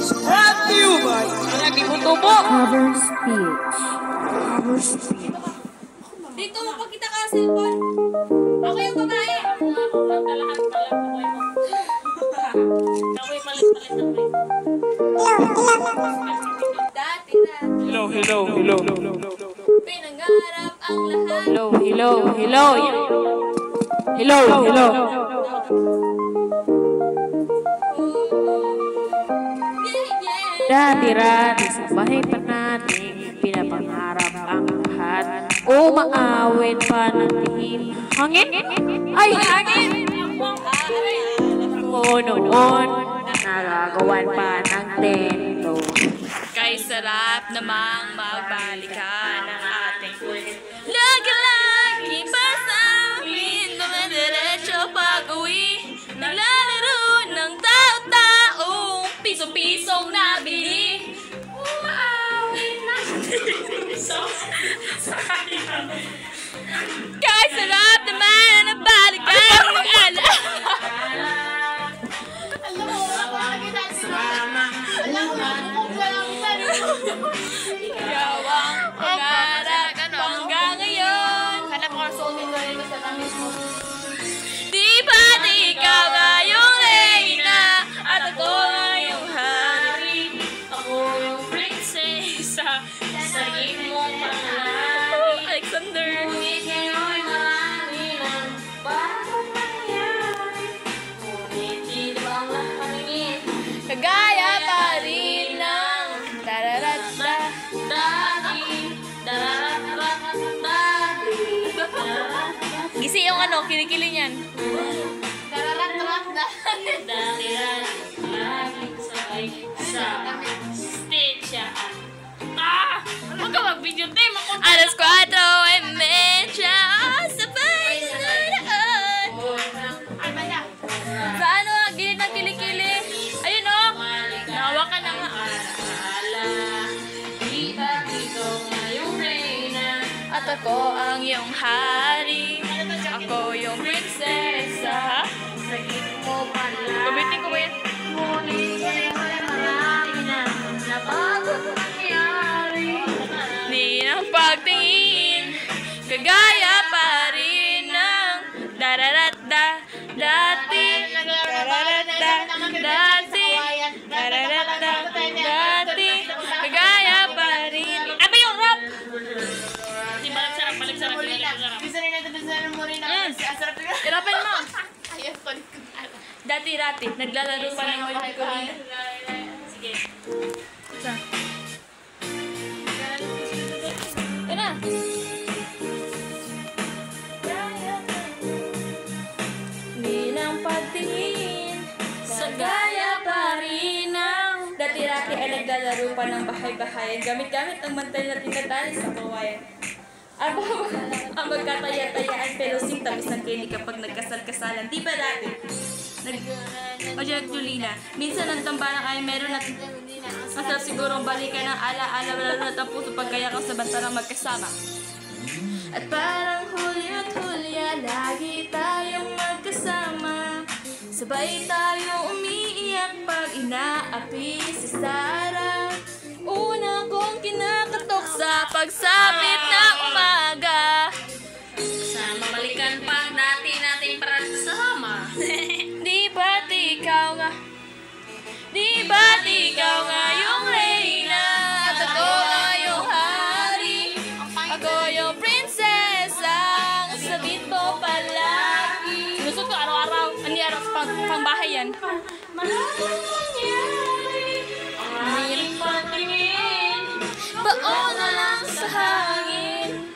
Brought to you by Lagi mo tubo. Cover speech. Dito mo pakita ka cellphone. Ako yung babae. Ako'y palit-palit na play. Dati na. Hello. Pinangarap ang lahat. Hello. Dati-rati sa bahay pa natin, pinapangarap ang lahat. Umaawit pa ng tihim. Hangin? Ay, hangin! Noon, nagagawan pa ng tento. Kay sarap namang magbalikan ng ating lagi-lagi pa sa amin. Dumediretso pag-uwi, naglalaro ng tao-taong piso-pisong nabili. Umaawit na kay sarap naman ang balikan ng ala. Ikaw ang pangarap hanggang ngayon. Hanap ko ang soulmate ko rin basta namin mo. Di ba't ikaw nga yung reyna at ako nga yung hari. Ako yung prinsesa sa imong pangalan. Alexander. Ngunit ngayon marami ng bagong nangyari. Ngunit di ba ang lakamingin kagaya pa rin ng dararata dati. Gisi yung ano, kilikili niyan. Dararata dati lagi sabay sa stage yan. Huwag ka mag-video tape. Alas 4:30 sabay sa daan. Sa ano ang gilid ng kilikili? Ayun o. Nawa ka na nga. Di ba dito nga yung reyna at ako ang iyong hari. Ako yung prinsesa. Sa mo pala. Gamitin ko ba yan? Ngunit ngayon marami na bagong nangyari. Di ng pagtingin kagaya pa rin ng dararata dati. Dararata dati. Dararata dati. Kagaya pa rin. Ano yung rap? Di balik-sarap. Irapan mo. Dati-rati. Naglalaro pa ng mga ko. Sige. Isa. Yan na. Di ng pagtingin sa gaya pa rin ng dati-rati ay naglalaro pa ng bahay-bahayan. Gamit-gamit ang bantay na tinatali sa kawayan. Ang magkataya-tayaan pero tamis ng candy kapag nagkasal-kasalan. Di ba dati? Julina. Minsan ang tambalang ay meron at masarap siguro ang balikan ng ala-ala lalo na ang puso pagkaya ka sa bantarang magkasama. At parang Hulyo at Hulya, lagi tayong magkasama. Sabay tayo umiiyak pag inaapi si Sarah. Una kong kinakatok sa pagsapit ng umaga. Sama balikan pa natin para sama. Di ba't ikaw nga yung reyna at ako nga yung hari. Ako yung prinsesa, ang sabit mo palagi. Gusto ko araw-araw, araw sa pangbahay yan. Maraming nangyari, ang pagtingin, baon na lang sa hangin.